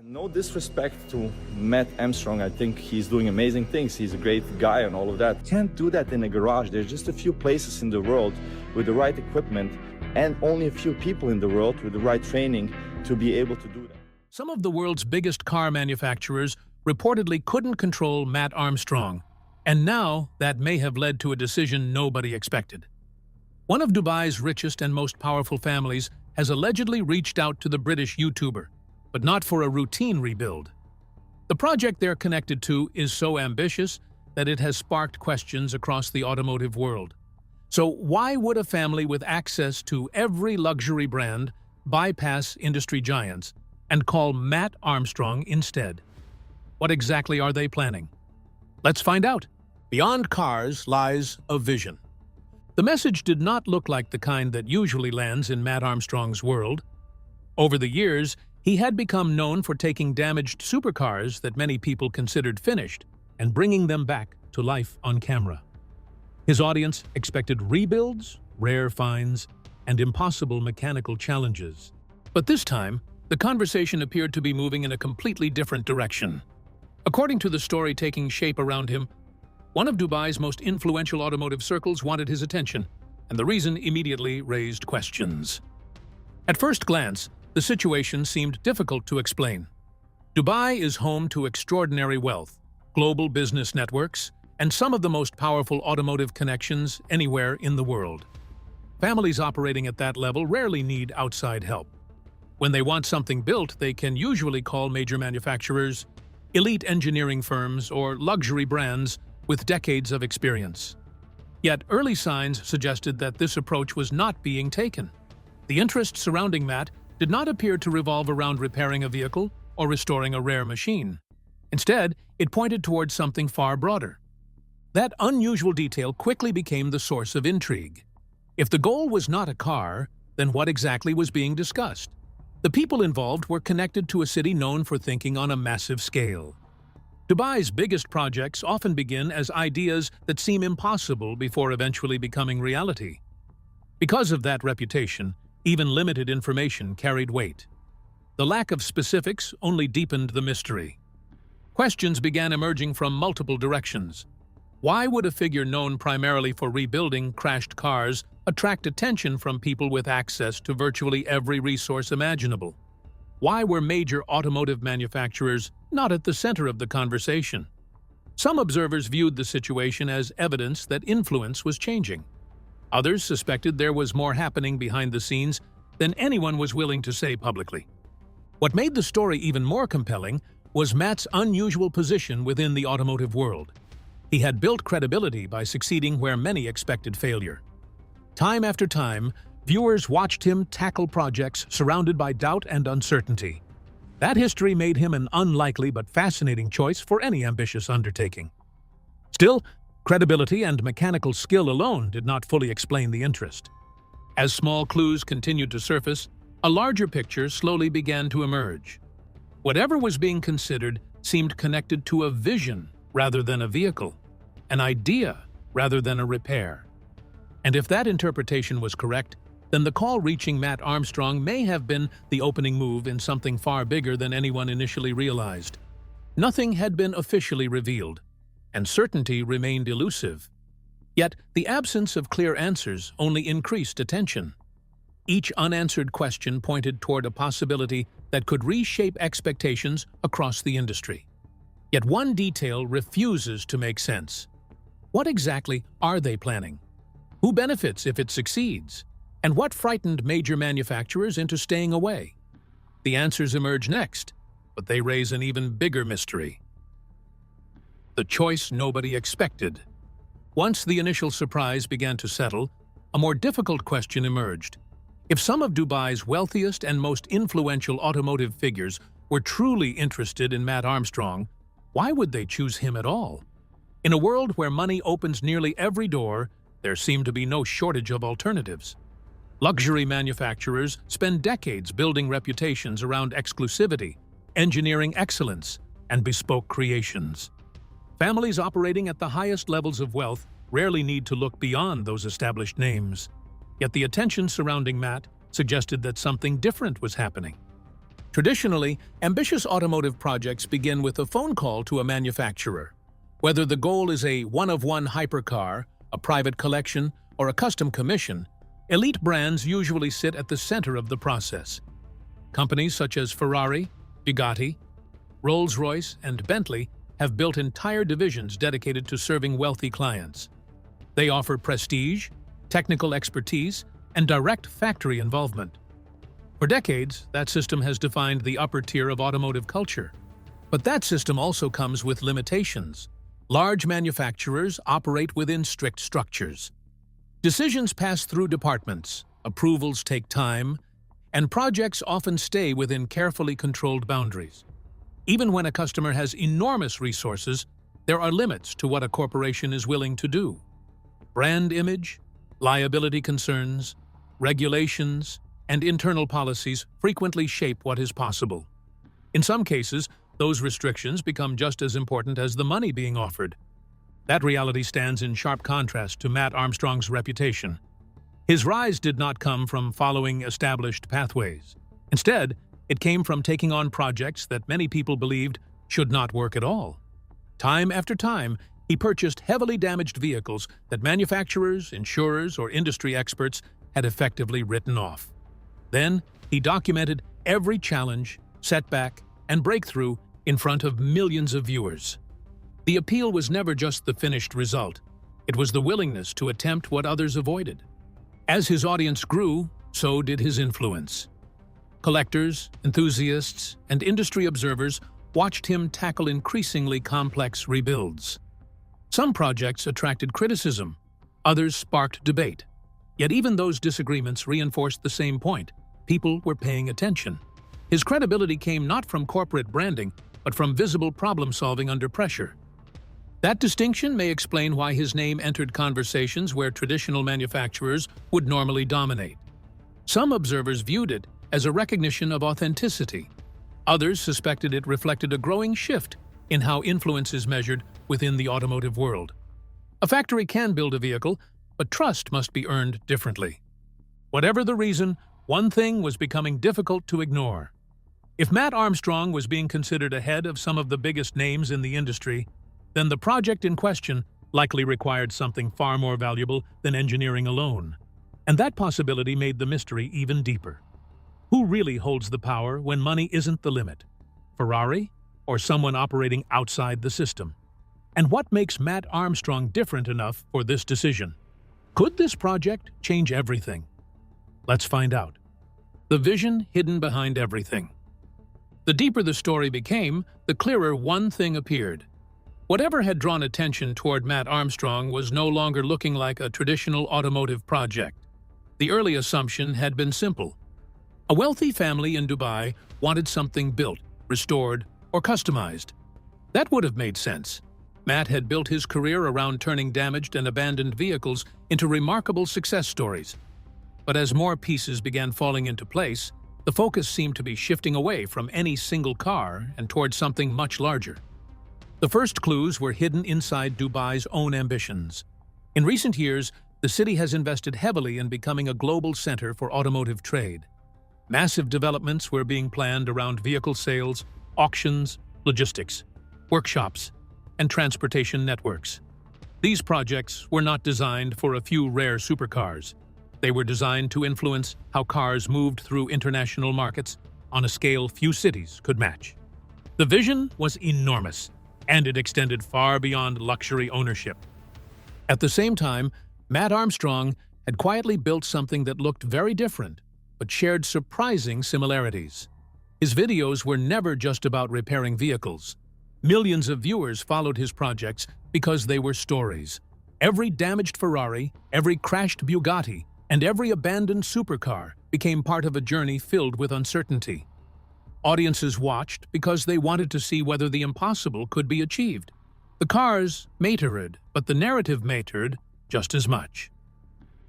No disrespect to Matt Armstrong. I think he's doing amazing things. He's a great guy and all of that. Can't do that in a garage. There's just a few places in the world with the right equipment and only a few people in the world with the right training to be able to do that. Some of the world's biggest car manufacturers reportedly couldn't control Matt Armstrong, and now that may have led to a decision nobody expected. One of Dubai's richest and most powerful families has allegedly reached out to the British YouTuber, but not for a routine rebuild. The project they're connected to is so ambitious that it has sparked questions across the automotive world. So why would a family with access to every luxury brand bypass industry giants and call Matt Armstrong instead? What exactly are they planning? Let's find out. Beyond cars lies a vision. The message did not look like the kind that usually lands in Matt Armstrong's world. Over the years, he had become known for taking damaged supercars that many people considered finished and bringing them back to life on camera. His audience expected rebuilds, rare finds, and impossible mechanical challenges. But this time, the conversation appeared to be moving in a completely different direction. According to the story taking shape around him, one of Dubai's most influential automotive circles wanted his attention, and the reason immediately raised questions. At first glance, the situation seemed difficult to explain. Dubai is home to extraordinary wealth, global business networks, and some of the most powerful automotive connections anywhere in the world. Families operating at that level rarely need outside help. When they want something built, they can usually call major manufacturers, elite engineering firms, or luxury brands with decades of experience. Yet early signs suggested that this approach was not being taken. The interest surrounding Matt did not appear to revolve around repairing a vehicle or restoring a rare machine. Instead, it pointed towards something far broader. That unusual detail quickly became the source of intrigue. If the goal was not a car, then what exactly was being discussed? The people involved were connected to a city known for thinking on a massive scale. Dubai's biggest projects often begin as ideas that seem impossible before eventually becoming reality. Because of that reputation, even limited information carried weight. The lack of specifics only deepened the mystery. Questions began emerging from multiple directions. Why would a figure known primarily for rebuilding crashed cars attract attention from people with access to virtually every resource imaginable? Why were major automotive manufacturers not at the center of the conversation? Some observers viewed the situation as evidence that influence was changing. Others suspected there was more happening behind the scenes than anyone was willing to say publicly. What made the story even more compelling was Matt's unusual position within the automotive world. He had built credibility by succeeding where many expected failure. Time after time, viewers watched him tackle projects surrounded by doubt and uncertainty. That history made him an unlikely but fascinating choice for any ambitious undertaking. Still, credibility and mechanical skill alone did not fully explain the interest. As small clues continued to surface, a larger picture slowly began to emerge. Whatever was being considered seemed connected to a vision rather than a vehicle, an idea rather than a repair. And if that interpretation was correct, then the call reaching Matt Armstrong may have been the opening move in something far bigger than anyone initially realized. Nothing had been officially revealed, and certainty remained elusive. Yet, the absence of clear answers only increased attention. Each unanswered question pointed toward a possibility that could reshape expectations across the industry. Yet one detail refuses to make sense. What exactly are they planning? Who benefits if it succeeds? And what frightened major manufacturers into staying away? The answers emerge next, but they raise an even bigger mystery. The choice nobody expected. Once the initial surprise began to settle, a more difficult question emerged. If some of Dubai's wealthiest and most influential automotive figures were truly interested in Matt Armstrong, why would they choose him at all? In a world where money opens nearly every door, there seemed to be no shortage of alternatives. Luxury manufacturers spend decades building reputations around exclusivity, engineering excellence, and bespoke creations. Families operating at the highest levels of wealth rarely need to look beyond those established names. Yet the attention surrounding Matt suggested that something different was happening. Traditionally, ambitious automotive projects begin with a phone call to a manufacturer. Whether the goal is a one-of-one hypercar, a private collection, or a custom commission, elite brands usually sit at the center of the process. Companies such as Ferrari, Bugatti, Rolls-Royce, and Bentley have built entire divisions dedicated to serving wealthy clients. They offer prestige, technical expertise, and direct factory involvement. For decades, that system has defined the upper tier of automotive culture. But that system also comes with limitations. Large manufacturers operate within strict structures. Decisions pass through departments, approvals take time, and projects often stay within carefully controlled boundaries. Even when a customer has enormous resources, there are limits to what a corporation is willing to do. Brand image, liability concerns, regulations, and internal policies frequently shape what is possible. In some cases, those restrictions become just as important as the money being offered. That reality stands in sharp contrast to Matt Armstrong's reputation. His rise did not come from following established pathways. Instead, it came from taking on projects that many people believed should not work at all. Time after time, he purchased heavily damaged vehicles that manufacturers, insurers, or industry experts had effectively written off. Then, he documented every challenge, setback, and breakthrough in front of millions of viewers. The appeal was never just the finished result. It was the willingness to attempt what others avoided. As his audience grew, so did his influence. Collectors, enthusiasts, and industry observers watched him tackle increasingly complex rebuilds. Some projects attracted criticism, others sparked debate. Yet even those disagreements reinforced the same point: people were paying attention. His credibility came not from corporate branding, but from visible problem-solving under pressure. That distinction may explain why his name entered conversations where traditional manufacturers would normally dominate. Some observers viewed it as a recognition of authenticity. Others suspected it reflected a growing shift in how influence is measured within the automotive world. A factory can build a vehicle, but trust must be earned differently. Whatever the reason, one thing was becoming difficult to ignore. If Matt Armstrong was being considered ahead of some of the biggest names in the industry, then the project in question likely required something far more valuable than engineering alone. And that possibility made the mystery even deeper. Who really holds the power when money isn't the limit? Ferrari, or someone operating outside the system? And what makes Matt Armstrong different enough for this decision? Could this project change everything? Let's find out. The vision hidden behind everything. The deeper the story became, the clearer one thing appeared. Whatever had drawn attention toward Matt Armstrong was no longer looking like a traditional automotive project. The early assumption had been simple. A wealthy family in Dubai wanted something built, restored, or customized. That would have made sense. Matt had built his career around turning damaged and abandoned vehicles into remarkable success stories. But as more pieces began falling into place, the focus seemed to be shifting away from any single car and towards something much larger. The first clues were hidden inside Dubai's own ambitions. In recent years, the city has invested heavily in becoming a global center for automotive trade. Massive developments were being planned around vehicle sales, auctions, logistics, workshops, and transportation networks. These projects were not designed for a few rare supercars. They were designed to influence how cars moved through international markets on a scale few cities could match. The vision was enormous, and it extended far beyond luxury ownership. At the same time, Matt Armstrong had quietly built something that looked very different, but shared surprising similarities. His videos were never just about repairing vehicles. Millions of viewers followed his projects because they were stories. Every damaged Ferrari, every crashed Bugatti, and every abandoned supercar became part of a journey filled with uncertainty. Audiences watched because they wanted to see whether the impossible could be achieved. The cars mattered, but the narrative mattered just as much.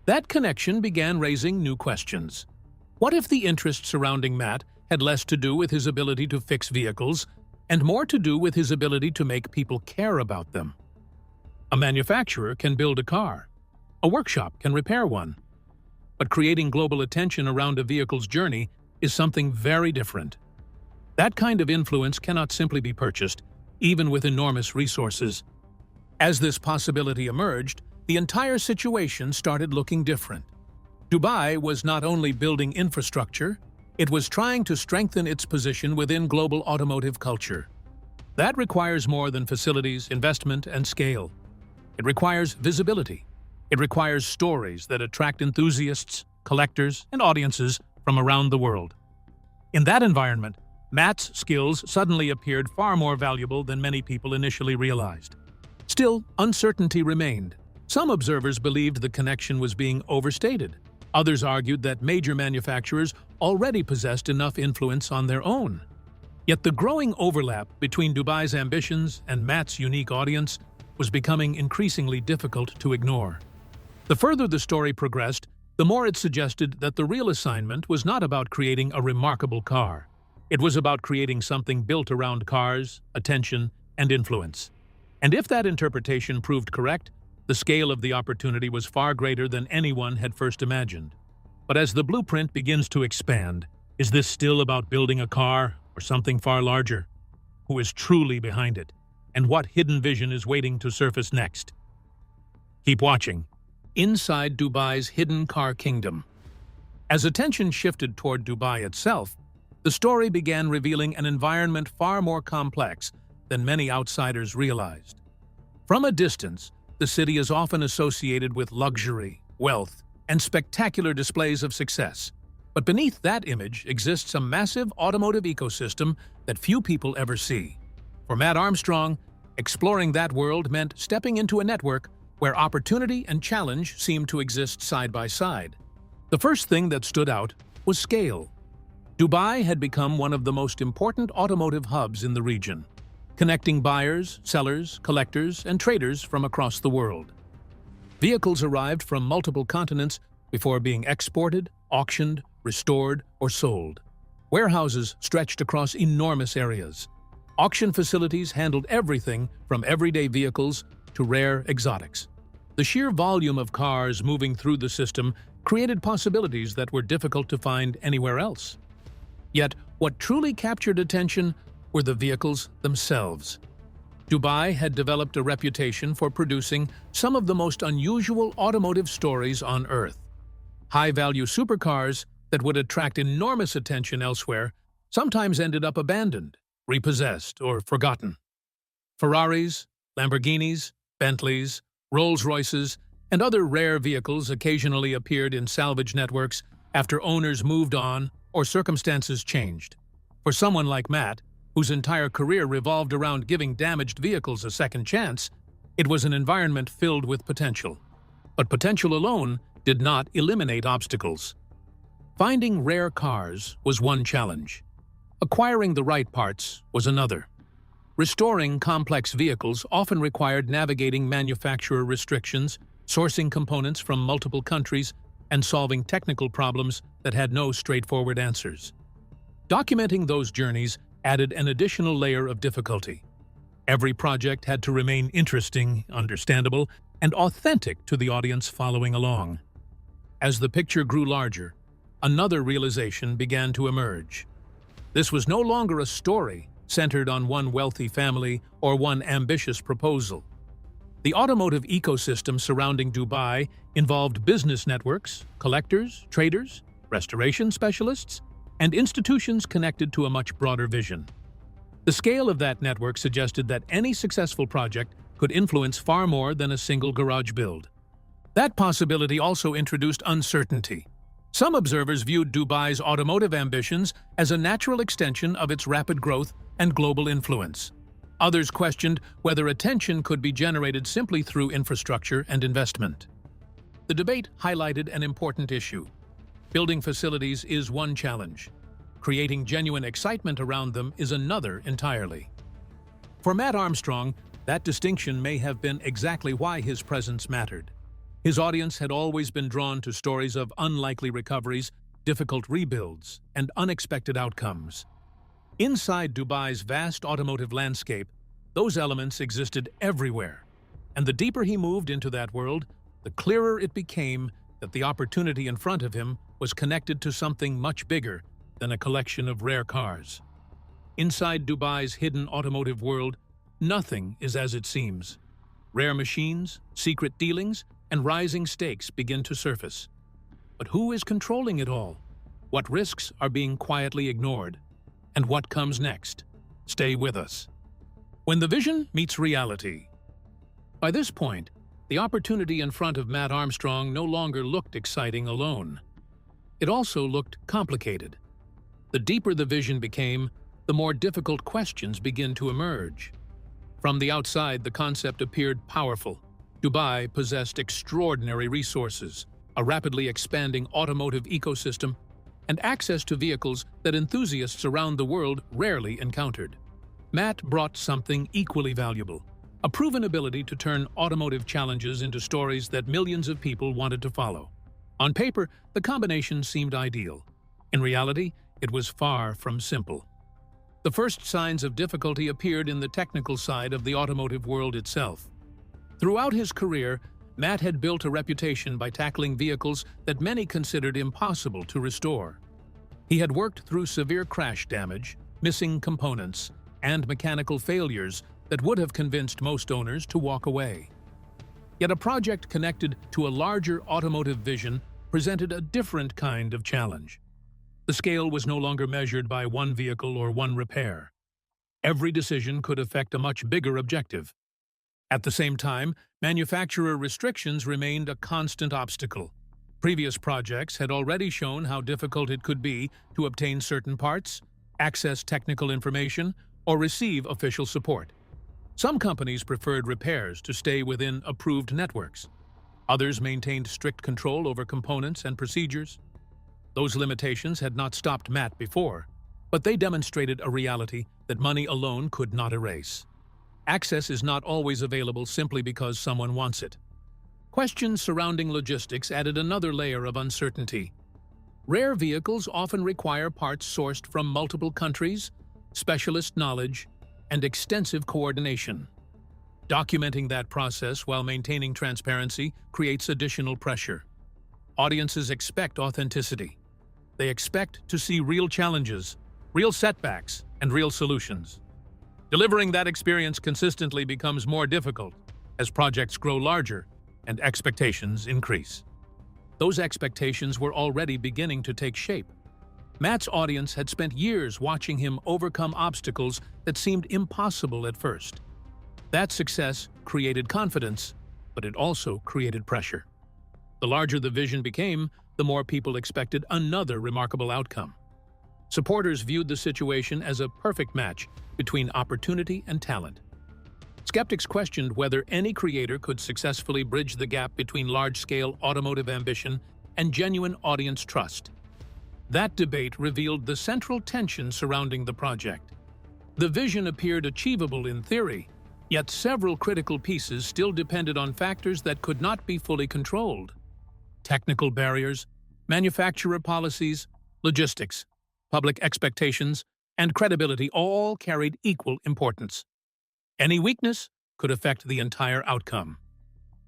That connection began raising new questions. What if the interest surrounding Matt had less to do with his ability to fix vehicles and more to do with his ability to make people care about them? A manufacturer can build a car. A workshop can repair one. But creating global attention around a vehicle's journey is something very different. That kind of influence cannot simply be purchased, even with enormous resources. As this possibility emerged, the entire situation started looking different. Dubai was not only building infrastructure, it was trying to strengthen its position within global automotive culture. That requires more than facilities, investment, and scale. It requires visibility. It requires stories that attract enthusiasts, collectors, and audiences from around the world. In that environment, Matt's skills suddenly appeared far more valuable than many people initially realized. Still, uncertainty remained. Some observers believed the connection was being overstated. Others argued that major manufacturers already possessed enough influence on their own. Yet the growing overlap between Dubai's ambitions and Matt's unique audience was becoming increasingly difficult to ignore. The further the story progressed, the more it suggested that the real assignment was not about creating a remarkable car. It was about creating something built around cars, attention, and influence. And if that interpretation proved correct, the scale of the opportunity was far greater than anyone had first imagined. But as the blueprint begins to expand, is this still about building a car or something far larger? Who is truly behind it? And what hidden vision is waiting to surface next? Keep watching. Inside Dubai's hidden car kingdom. As attention shifted toward Dubai itself, the story began revealing an environment far more complex than many outsiders realized. From a distance, the city is often associated with luxury, wealth, and spectacular displays of success. But beneath that image exists a massive automotive ecosystem that few people ever see. For Matt Armstrong, exploring that world meant stepping into a network where opportunity and challenge seemed to exist side by side. The first thing that stood out was scale. Dubai had become one of the most important automotive hubs in the region, connecting buyers, sellers, collectors, and traders from across the world. Vehicles arrived from multiple continents before being exported, auctioned, restored, or sold. Warehouses stretched across enormous areas. Auction facilities handled everything from everyday vehicles to rare exotics. The sheer volume of cars moving through the system created possibilities that were difficult to find anywhere else. Yet, what truly captured attention were the vehicles themselves. Dubai had developed a reputation for producing some of the most unusual automotive stories on Earth. High-value supercars that would attract enormous attention elsewhere sometimes ended up abandoned, repossessed, or forgotten. Ferraris, Lamborghinis, Bentleys, Rolls-Royces, and other rare vehicles occasionally appeared in salvage networks after owners moved on or circumstances changed. For someone like Matt, whose entire career revolved around giving damaged vehicles a second chance, it was an environment filled with potential. But potential alone did not eliminate obstacles. Finding rare cars was one challenge. Acquiring the right parts was another. Restoring complex vehicles often required navigating manufacturer restrictions, sourcing components from multiple countries, and solving technical problems that had no straightforward answers. Documenting those journeys added an additional layer of difficulty. Every project had to remain interesting, understandable, and authentic to the audience following along. As the picture grew larger, another realization began to emerge. This was no longer a story centered on one wealthy family or one ambitious proposal. The automotive ecosystem surrounding Dubai involved business networks, collectors, traders, restoration specialists, and institutions connected to a much broader vision. The scale of that network suggested that any successful project could influence far more than a single garage build. That possibility also introduced uncertainty. Some observers viewed Dubai's automotive ambitions as a natural extension of its rapid growth and global influence. Others questioned whether attention could be generated simply through infrastructure and investment. The debate highlighted an important issue. Building facilities is one challenge. Creating genuine excitement around them is another entirely. For Matt Armstrong, that distinction may have been exactly why his presence mattered. His audience had always been drawn to stories of unlikely recoveries, difficult rebuilds, and unexpected outcomes. Inside Dubai's vast automotive landscape, those elements existed everywhere. And the deeper he moved into that world, the clearer it became that the opportunity in front of him was connected to something much bigger than a collection of rare cars. Inside Dubai's hidden automotive world, nothing is as it seems. Rare machines, secret dealings, and rising stakes begin to surface. But who is controlling it all? What risks are being quietly ignored? And what comes next? Stay with us. When the vision meets reality. By this point, the opportunity in front of Matt Armstrong no longer looked exciting alone. It also looked complicated. The deeper the vision became, the more difficult questions begin to emerge. From the outside, the concept appeared powerful. Dubai possessed extraordinary resources, a rapidly expanding automotive ecosystem, and access to vehicles that enthusiasts around the world rarely encountered. Matt brought something equally valuable, a proven ability to turn automotive challenges into stories that millions of people wanted to follow. On paper, the combination seemed ideal. In reality, it was far from simple. The first signs of difficulty appeared in the technical side of the automotive world itself. Throughout his career, Matt had built a reputation by tackling vehicles that many considered impossible to restore. He had worked through severe crash damage, missing components, and mechanical failures that would have convinced most owners to walk away. Yet a project connected to a larger automotive vision presented a different kind of challenge. The scale was no longer measured by one vehicle or one repair. Every decision could affect a much bigger objective. At the same time, manufacturer restrictions remained a constant obstacle. Previous projects had already shown how difficult it could be to obtain certain parts, access technical information, or receive official support. Some companies preferred repairs to stay within approved networks. Others maintained strict control over components and procedures. Those limitations had not stopped Matt before, but they demonstrated a reality that money alone could not erase. Access is not always available simply because someone wants it. Questions surrounding logistics added another layer of uncertainty. Rare vehicles often require parts sourced from multiple countries, specialist knowledge, and extensive coordination. Documenting that process while maintaining transparency creates additional pressure. Audiences expect authenticity. They expect to see real challenges, real setbacks, and real solutions. Delivering that experience consistently becomes more difficult as projects grow larger and expectations increase. Those expectations were already beginning to take shape. Matt's audience had spent years watching him overcome obstacles that seemed impossible at first. That success created confidence, but it also created pressure. The larger the vision became, the more people expected another remarkable outcome. Supporters viewed the situation as a perfect match between opportunity and talent. Skeptics questioned whether any creator could successfully bridge the gap between large-scale automotive ambition and genuine audience trust. That debate revealed the central tension surrounding the project. The vision appeared achievable in theory, yet several critical pieces still depended on factors that could not be fully controlled. Technical barriers, manufacturer policies, logistics, public expectations, and credibility all carried equal importance. Any weakness could affect the entire outcome.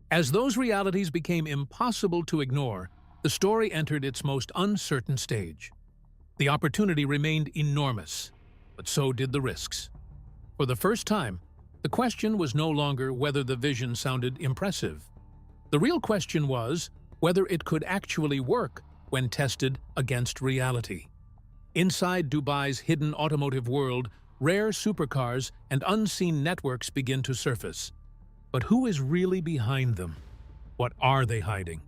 As those realities became impossible to ignore, the story entered its most uncertain stage. The opportunity remained enormous, but so did the risks. For the first time, the question was no longer whether the vision sounded impressive. The real question was whether it could actually work when tested against reality. Inside Dubai's hidden automotive world, rare supercars and unseen networks begin to surface. But who is really behind them? What are they hiding?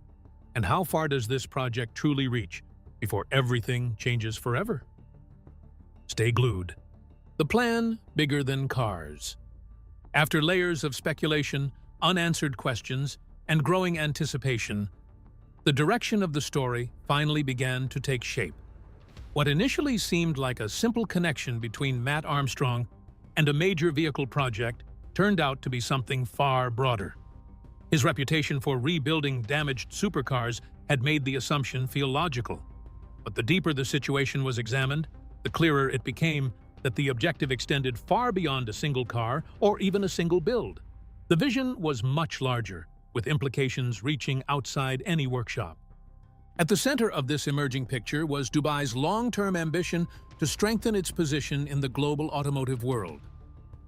And how far does this project truly reach before everything changes forever? Stay glued. The plan bigger than cars. After layers of speculation, unanswered questions, and growing anticipation, the direction of the story finally began to take shape. What initially seemed like a simple connection between Matt Armstrong and a major vehicle project turned out to be something far broader. His reputation for rebuilding damaged supercars had made the assumption feel logical. But the deeper the situation was examined, the clearer it became that the objective extended far beyond a single car or even a single build. The vision was much larger, with implications reaching outside any workshop. At the center of this emerging picture was Dubai's long-term ambition to strengthen its position in the global automotive world.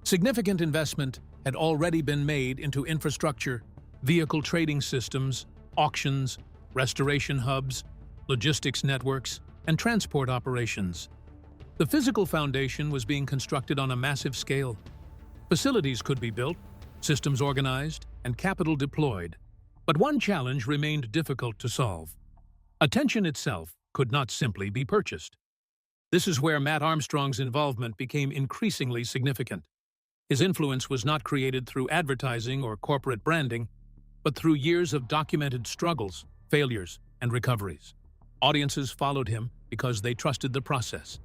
Significant investment had already been made into infrastructure, vehicle trading systems, auctions, restoration hubs, logistics networks, and transport operations. The physical foundation was being constructed on a massive scale. Facilities could be built, systems organized, and capital deployed. But one challenge remained difficult to solve. Attention itself could not simply be purchased. This is where Matt Armstrong's involvement became increasingly significant. His influence was not created through advertising or corporate branding, but through years of documented struggles, failures, and recoveries. Audiences followed him because they trusted the process.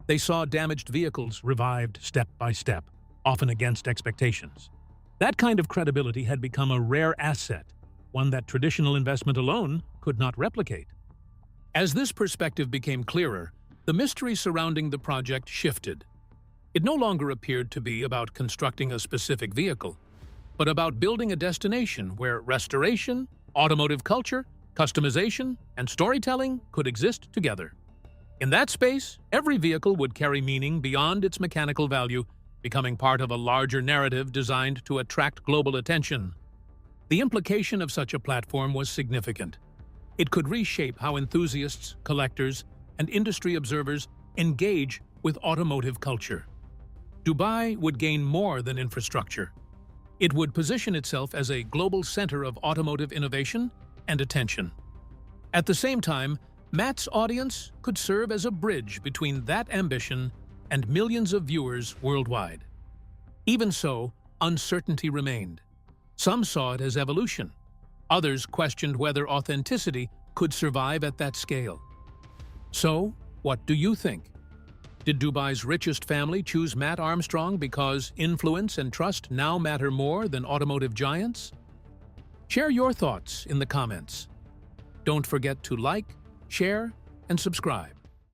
They saw damaged vehicles revived step by step, often against expectations. That kind of credibility had become a rare asset, one that traditional investment alone could not replicate. As this perspective became clearer, the mystery surrounding the project shifted. It no longer appeared to be about constructing a specific vehicle, but about building a destination where restoration, automotive culture, customization, and storytelling could exist together. In that space, every vehicle would carry meaning beyond its mechanical value, becoming part of a larger narrative designed to attract global attention. The implication of such a platform was significant. It could reshape how enthusiasts, collectors, and industry observers engage with automotive culture. Dubai would gain more than infrastructure. It would position itself as a global center of automotive innovation and attention. At the same time, Matt's audience could serve as a bridge between that ambition and millions of viewers worldwide. Even so, uncertainty remained. Some saw it as evolution. Others questioned whether authenticity could survive at that scale. So, what do you think? Did Dubai's richest family choose Matt Armstrong because influence and trust now matter more than automotive giants? Share your thoughts in the comments. Don't forget to like, share, and subscribe.